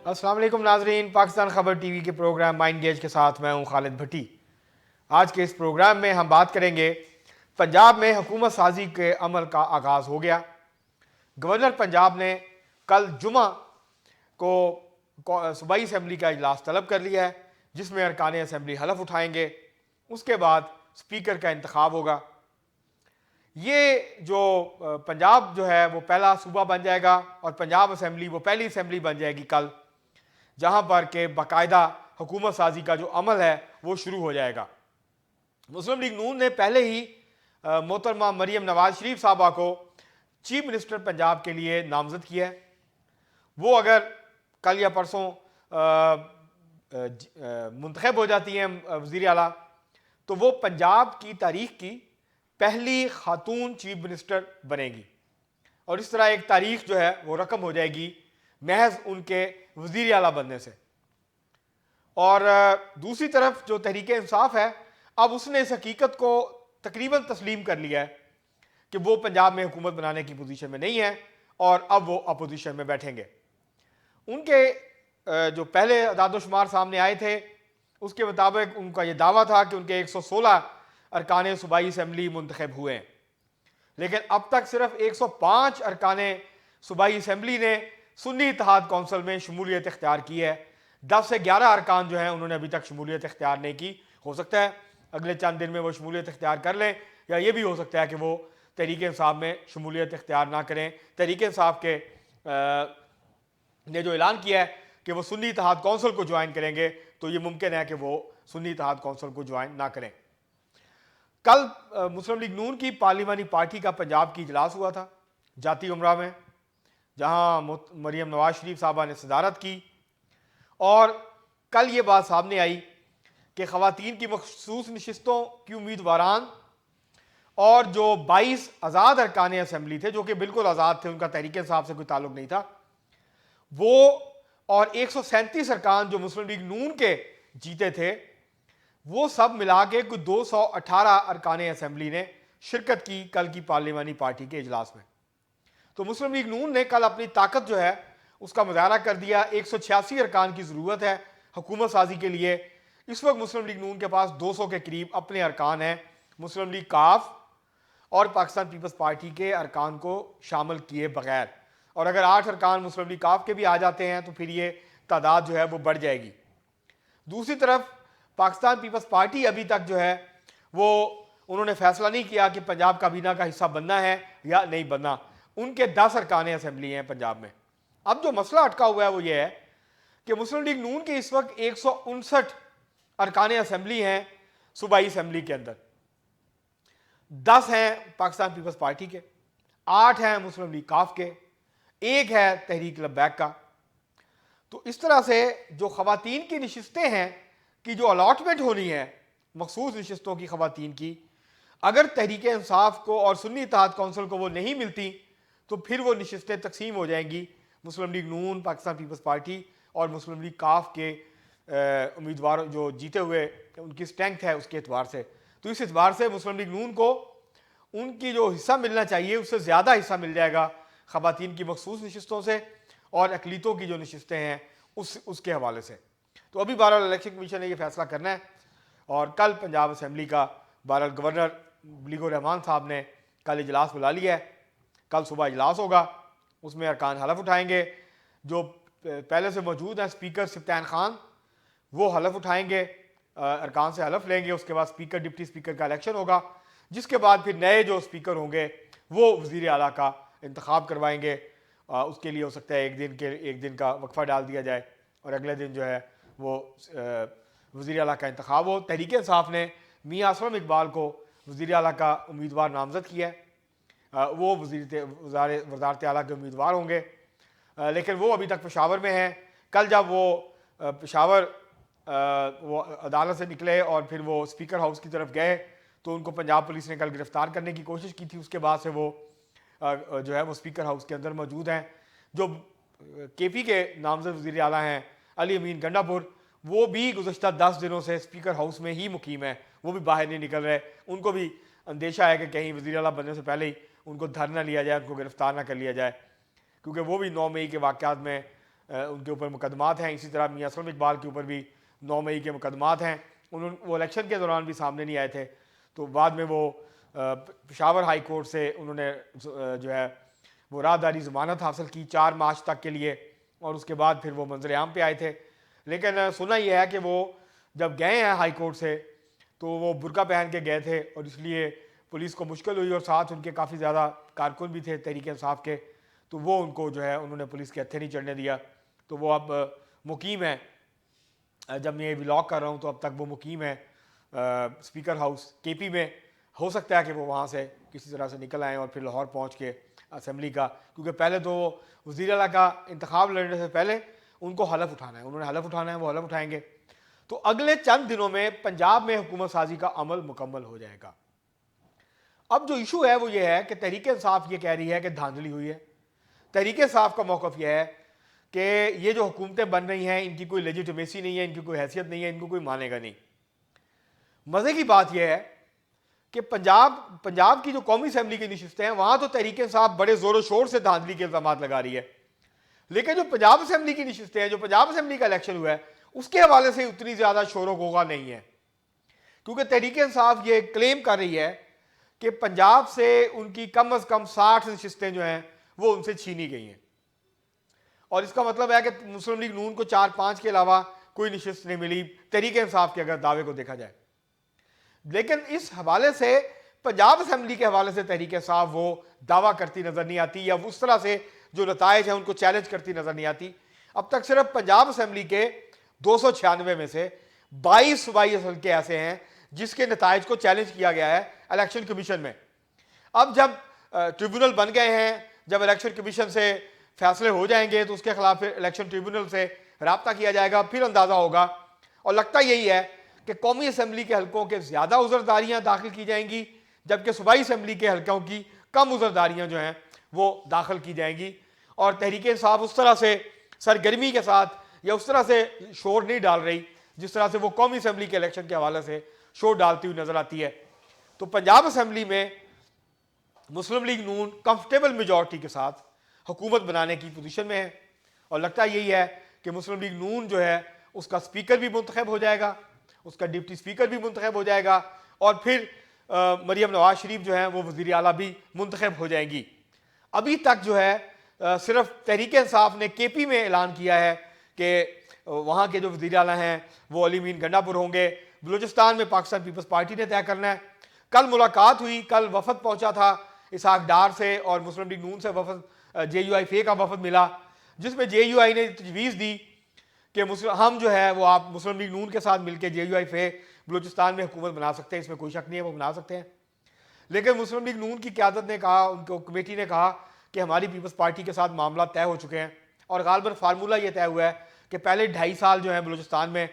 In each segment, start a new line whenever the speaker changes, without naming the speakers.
अस्सलाम वालेकुम नाजरीन, पाकिस्तान खबर टीवी के प्रोग्राम माइंड गेज के साथ मैं हूं खालिद भट्टी। आज के इस प्रोग्राम में हम बात करेंगे पंजाब में हुकूमत साजी के अमल का आगाज़ हो गया। गवर्नर पंजाब ने कल जुमा को सूबाई असम्बली का इजलास तलब कर लिया है, जिसमें अरकान असम्बली हलफ उठाएंगे। उसके बाद स्पीकर का इंतखाब होगा। ये जो पंजाब जो है वो पहला सूबा बन जाएगा और पंजाब असम्बली वो पहली असम्बली बन जाएगी कल, जहां पर के बाकायदा हुकूमत साजी का जो अमल है वो शुरू हो जाएगा। मुस्लिम लीग नून ने पहले ही मोहतरमा मरियम नवाज शरीफ साहबा को चीफ मिनिस्टर पंजाब के लिए नामजद किया है। वो अगर कल या परसों मुंतखब हो जाती हैं वज़ीर आला, तो वो पंजाब की तारीख की पहली खातून चीफ मिनिस्टर बनेगी और इस तरह एक तारीख जो है वो रकम हो जाएगी महज उनके वज़ीर आला बनने से। और दूसरी तरफ जो तहरीक इंसाफ है, अब उसने इस हकीकत को तकरीबन तस्लीम कर लिया है कि वो पंजाब में हुकूमत बनाने की पोजीशन में नहीं है और अब वो अपोजिशन में बैठेंगे। उनके जो पहले अदादोशुमार सामने आए थे उसके मुताबिक उनका ये दावा था कि उनके 116 अरकान सूबाई असम्बली मुंतखब हुए हैं, लेकिन अब तक सिर्फ 105 अरकान सूबाई असम्बली ने सुन्नी इत्तेहाद कौंसिल में शमूलियत इख्तियार की है। 10 से 11 अरकान जो हैं उन्होंने अभी तक शमूलियत इख्तियार नहीं की। हो सकता है अगले चंद दिन में वो शमूलियत इख्तियार कर लें, या ये भी हो सकता है कि वो तहरीक इंसाफ में शमूलियत इख्तियार ना करें। तहरीक इंसाफ के ने जो ऐलान किया है कि वो सुन्नी इत्तेहाद कौंसिल को ज्वाइन करेंगे, तो ये मुमकिन है कि वो सुन्नी इत्तेहाद कौंसिल को ज्वाइन ना करें। कल मुस्लिम लीग नून की पार्लिमानी पार्टी का पंजाब की इजलास हुआ था जाती उमरा में, जहां मरियम नवाज शरीफ साहबा ने सदारत की। और कल ये बात सामने आई कि ख़वातीन की मखसूस नशिस्तों की उम्मीदवारान और जो 22 आज़ाद अरकान असम्बली थे, जो कि बिल्कुल आज़ाद थे, उनका तहरीक इंसाफ से कोई ताल्लुक नहीं था, वो और 137 अरकान जो मुस्लिम लीग नून के जीते थे, वो सब मिला के कुछ 218 अरकान असम्बली ने शिरकत की कल की पार्लिमानी पार्टी के इजलास में। तो मुस्लिम लीग नून ने कल अपनी ताकत जो है उसका मुजाहरा कर दिया। 186 अरकान की ज़रूरत है हुकूमत साजी के लिए। इस वक्त मुस्लिम लीग नून के पास 200 के करीब अपने अरकान हैं, मुस्लिम लीग काफ और पाकिस्तान पीपल्स पार्टी के अरकान को शामिल किए बगैर। और अगर 8 अरकान मुस्लिम लीग काफ के भी आ जाते हैं तो फिर ये तादाद जो है वो बढ़ जाएगी। दूसरी तरफ पाकिस्तान पीपल्स पार्टी अभी तक जो है वो उन्होंने फैसला नहीं किया कि पंजाब काबीना का हिस्सा बनना है या नहीं बनना। उनके 10 अरकान असम्बली हैं पंजाब में। अब जो मसला अटका हुआ है वो ये है कि मुस्लिम लीग नून के इस वक्त 159 अरकान असम्बली हैं सूबाई असम्बली के अंदर। 10 हैं पाकिस्तान पीपल्स पार्टी के, 8 हैं मुस्लिम लीग काफ के, 1 है तहरीक लब्बैक का। तो इस तरह से जो ख़वातीन की नशिस्तें हैं कि जो अलॉटमेंट होनी है मखसूस नशिस्तों की ख़वातीन की, अगर तहरीक इंसाफ को और सुन्नी इत्तेहाद कौंसिल को वो नहीं मिलती तो फिर वो नशिस्तें तकसीम हो जाएंगी मुस्लिम लीग नून, पाकिस्तान पीपल्स पार्टी और मुस्लिम लीग काफ के उम्मीदवार जो जीते हुए उनकी स्ट्रेंथ है उसके एतबार से। तो इस एतबार से मुस्लिम लीग नून को उनकी जो हिस्सा मिलना चाहिए उससे ज़्यादा हिस्सा मिल जाएगा ख़वातीन की मखसूस नशिस्तों से और अकलीतों की जो नशिस्तें हैं उसके हवाले से। तो अभी बहरहाल इलेक्शन कमीशन ने यह फैसला करना है और कल पंजाब असम्बली का बहरहाल गवर्नर मलिक रहमान साहब ने कल इजलास बुला लिया है। कल सुबह इजलास होगा, उसमें अरकान हलफ उठाएंगे। जो पहले से मौजूद हैं स्पीकर सिफ्तान खान, वो हलफ उठाएंगे, अरकान से हलफ लेंगे। उसके बाद स्पीकर डिप्टी स्पीकर का इलेक्शन होगा, जिसके बाद फिर नए जो स्पीकर होंगे वो वज़ीर आला का इंतखाब करवाएंगे। उसके लिए हो सकता है एक दिन का वक्फा डाल दिया जाए और अगले दिन जो है वो वज़ीर आला का इंतखाब हो। तहरीक इंसाफ ने मियाँ असलम इकबाल को वज़ीर आला का उम्मीदवार नामज़द किया है। वो वज़ारत आला के उम्मीदवार होंगे, लेकिन वो अभी तक पेशावर में हैं। कल जब वो पेशावर वो अदालत से निकले और फिर वो स्पीकर हाउस की तरफ गए तो उनको पंजाब पुलिस ने कल गिरफ्तार करने की कोशिश की थी। उसके बाद से वो जो है वो स्पीकर हाउस के अंदर मौजूद हैं। जो KP के नामज़द वज़ीर आला हैं अली अमीन गंडापुर, वो भी गुज़श्ता 10 दिनों से स्पीकर हाउस में ही मुकीम है, वो भी बाहर नहीं निकल रहे। उनको भी अंदेशा है कि कहीं वज़ीर आला बनने से पहले ही उनको धर ना लिया जाए, उनको गिरफ्तार ना कर लिया जाए, क्योंकि वो भी 9 मई के वाक़यात में उनके ऊपर मुकदमात हैं। इसी तरह मियां असलम इकबाल के ऊपर भी 9 मई के मुकदमात हैं। वो इलेक्शन के दौरान भी सामने नहीं आए थे, तो बाद में वो पेशावर हाई कोर्ट से उन्होंने जो है वो राहदारी ज़मानत हासिल की 4 मार्च तक के लिए, और उसके बाद फिर वो मंजर आम पे आए थे। लेकिन सुना यह है कि वो जब गए हैं हाई कोर्ट से तो वो बुर्का पहन के गए थे, और इसलिए पुलिस को मुश्किल हुई, और साथ उनके काफ़ी ज़्यादा कारकुन भी थे तहरीक इंसाफ के, तो वो उनको जो है उन्होंने पुलिस के हत्थे नहीं चढ़ने दिया। तो वो अब मुकीम है, जब मैं ये व्लॉग कर रहा हूँ तो अब तक वो मुकीम है स्पीकर हाउस केपी में। हो सकता है कि वो वहाँ से किसी तरह से निकल आएँ और फिर लाहौर पहुँच के असम्बली का, क्योंकि पहले तो वज़ीर आला का इंतखाब लड़ने से पहले उनको हलफ उठाना है, उन्होंने हलफ उठाना है, वो हलफ उठाएंगे। तो अगले चंद दिनों में पंजाब में हुकूमत साजी का अमल मुकम्मल हो जाएगा। अब जो इशू है वो ये है कि तहरीक इंसाफ ये कह रही है कि धांधली हुई है। तहरीक इंसाफ का मौक़िफ़ यह है कि ये जो हुकूमतें बन रही हैं इनकी कोई लेजिटिमेसी नहीं है, इनकी कोई हैसियत नहीं है, इनको कोई मानेगा नहीं। मज़े की बात यह है कि पंजाब की जो कौमी असम्बली की नशिस्तें हैं वहाँ तो तहरीक इंसाफ बड़े ज़ोर शोर से धांधली के इल्ज़ामात लगा रही है, लेकिन जो पंजाब असम्बली की नशिस्तें हैं, जो पंजाब असम्बली का इलेक्शन हुआ है, उसके हवाले से उतनी ज़्यादा शोर गोगा नहीं है, क्योंकि तहरीक इंसाफ ये क्लेम कर रही है कि पंजाब से उनकी कम अज़ कम 60 नशिस्तें जो हैं वो उनसे छीनी गई हैं, और इसका मतलब है कि मुस्लिम लीग नून को 4-5 के अलावा कोई नशिस्त नहीं मिली तहरीक इंसाफ के अगर दावे को देखा जाए। लेकिन इस हवाले से पंजाब असम्बली के हवाले से तहरीक इंसाफ वो दावा करती नज़र नहीं आती, या उस तरह से जो नताइज हैं उनको चैलेंज करती नज़र नहीं आती। अब तक सिर्फ पंजाब असम्बली के 296 में से 22 सूबाई हल्के ऐसे हैं जिसके नताइज को चैलेंज किया गया है इलेक्शन कमीशन में। अब जब ट्रिब्यूनल बन गए हैं, जब इलेक्शन कमीशन से फैसले हो जाएंगे तो उसके खिलाफ फिर इलेक्शन ट्रिब्यूनल से रब्ता किया जाएगा, फिर अंदाज़ा होगा। और लगता यही है कि कौमी असम्बली के हल्कों के ज़्यादा उज़रदारियाँ दाखिल की जाएंगी, जबकि सूबाई असम्बली के हल्कों की कम उज़रदारियाँ जो हैं वो दाखिल की जाएंगी। और तहरीक इंसाफ उस तरह से सरगर्मी के साथ या उस तरह से शोर नहीं डाल रही जिस तरह से वो कौमी असम्बली के इलेक्शन के हवाले से शोर डालती हुई नज़र आती है। तो पंजाब असम्बली में मुस्लिम लीग नून कंफर्टेबल मेजॉरिटी के साथ हुकूमत बनाने की पोजीशन में है, और लगता यही है कि मुस्लिम लीग नून जो है उसका स्पीकर भी मुंतखब हो जाएगा, उसका डिप्टी स्पीकर भी मुंतखब हो जाएगा, और फिर मरियम नवाज शरीफ जो है वो वज़ीर आला भी मुंतखब हो जाएंगी। अभी तक जो है सिर्फ तहरीक इंसाफ ने केपी में ऐलान किया है कि वहाँ के जो वज़ीर आला हैं वो अली मीन गंडापुर होंगे। बलूचिस्तान में पाकिस्तान पीपल्स पार्टी ने तय करना है। कल मुलाकात हुई, कल वफद पहुँचा था इसहाक डार से, और मुस्लिम लीग नून से वफद JUI का वफद मिला, जिसमें JUI ने तजवीज़ दी कि हम जो है वो आप मुस्लिम लीग नून के साथ मिलकर JUI बलूचिस्तान में हुकूमत बना सकते हैं, इसमें कोई शक नहीं है, वो बना सकते हैं। लेकिन मुस्लिम लीग नून की क़यादत ने कहा, उनको कमेटी ने कहा कि हमारी पीपल्स पार्टी के साथ मामला तय हो चुके हैं, और गालबन फार्मूला ये तय हुआ है कि पहले 2.5 साल जो है बलूचिस्तान में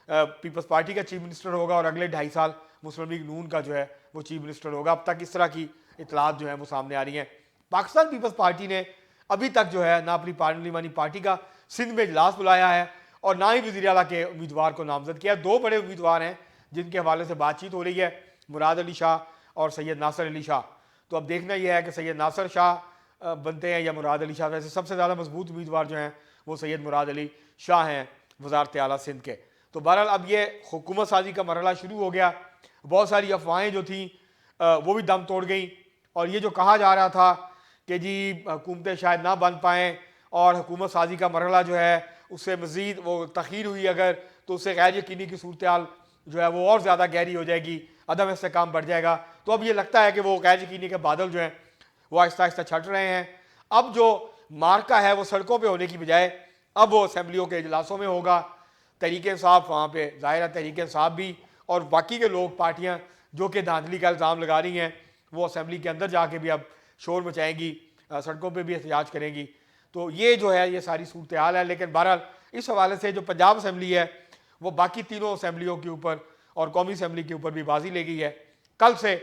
पीपल्स पार्टी का चीफ मिनिस्टर होगा, और अगले 2.5 साल मुस्लिम लीग नून का जो है वो चीफ मिनिस्टर होगा। अब तक इस तरह की इतलात जो है वो सामने आ रही हैं। पाकिस्तान पीपल्स पार्टी ने अभी तक जो है ना अपनी पार्लिमानी पार्टी का सिंध में इजलास बुलाया है, और ना ही वज़ीर आला के उम्मीदवार को नामजद किया। 2 बड़े उम्मीदवार हैं जिनके हवाले से बातचीत हो रही है, मुराद अली शाह और सैयद नासर अली शाह। तो अब देखना यह है कि सैयद नासर शाह बनते हैं या मुराद अली शाह। वैसे सबसे ज़्यादा मजबूत उम्मीदवार जो हैं वो सैयद मुराद अली शाह हैं वज़ारत आला सिंध के। तो बहरहाल अब ये हुकूमत साजी का मरहला शुरू हो गया। बहुत सारी अफवाहें जो थी वो भी दम तोड़ गई, और ये जो कहा जा रहा था कि जी हुकूमतें शायद ना बन पाएँ और हुकूमत साजी का मरहला जो है उससे मज़ीद वो तख़ीर हुई अगर, तो उससे गैर यकीनी की सूरत हाल जो है वो और ज़्यादा गहरी हो जाएगी, अदम इस्तेहकाम बढ़ जाएगा। तो अब ये लगता है कि वो गैर यकीनी के बादल जो हैं वो आहिस्ता आहिस्ता छट रहे हैं। अब जो मार्का है वो सड़कों पे होने की बजाय अब वो असम्बलियों के इजलासों में होगा। तहरीक इंसाफ वहाँ पे ज़ाहिर है तहरीक इंसाफ भी और बाकी के लोग पार्टियाँ जो कि धांधली का इल्ज़ाम लगा रही हैं वो असम्बली के अंदर जाके भी अब शोर मचाएंगी, सड़कों पर भी एहतजाज करेंगी। तो ये जो है ये सारी सूरत हाल है। लेकिन बहरहाल इस हवाले से जो पंजाब असम्बली है वो बाकी तीनों असम्बलियों के ऊपर और कौमी असम्बली के ऊपर भी बाजी ले गई है। कल से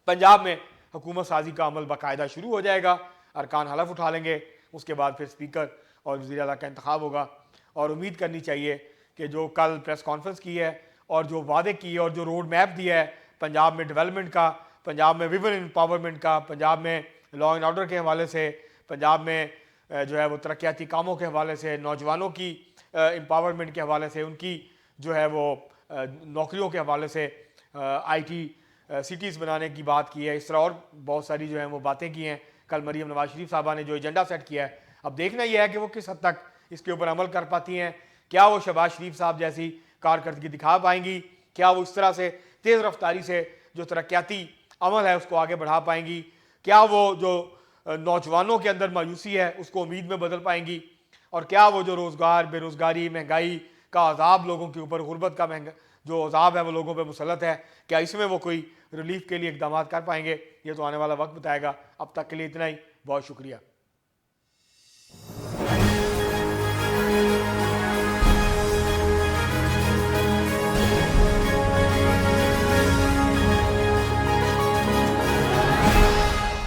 पंजाब में हुकूमत साजी का अमल बाकायदा शुरू हो जाएगा, अरकान हलफ उठा लेंगे, उसके बाद फिर स्पीकर और वज़ीर आला का इंतखाब होगा। और उम्मीद करनी चाहिए कि जो कल प्रेस कॉन्फ्रेंस की है और जो वादे किए और जो रोड मैप दिया है पंजाब में डेवलपमेंट का, पंजाब में विमेन एम्पावरमेंट का, पंजाब में लॉ एंड ऑर्डर के हवाले से, पंजाब में जो है वो तरक्याती कामों के हवाले से, नौजवानों की एम्पावरमेंट के हवाले से, उनकी जो है वो नौकरियों के हवाले से, आईटी सिटीज़ बनाने की बात की है। इस तरह और बहुत सारी जो है वो बातें की हैं। कल मरीम नवाज शरीफ साहबा ने जो एजेंडा सेट किया है, अब देखना यह है कि वो किस हद तक इसके ऊपर अमल कर पाती हैं। क्या वो शहबाज शरीफ साहब जैसी कारकर्दगी दिखा पाएंगी? क्या वो इस तरह से तेज़ रफ्तारी से जो तरक्याती अमल है उसको आगे बढ़ा पाएंगी? क्या वो जो नौजवानों के अंदर मायूसी है उसको उम्मीद में बदल पाएंगी? और क्या वो जो रोज़गार, बेरोज़गारी, महंगाई का अजाब लोगों के ऊपर, गुर्बत का महंगा जो अजाब है वो लोगों पर मुसलत है, क्या इसमें वो कोई रिलीफ के लिए इकदाम कर पाएंगे? ये तो आने वाला वक्त बताएगा। अब तक के लिए इतना ही। बहुत शुक्रिया।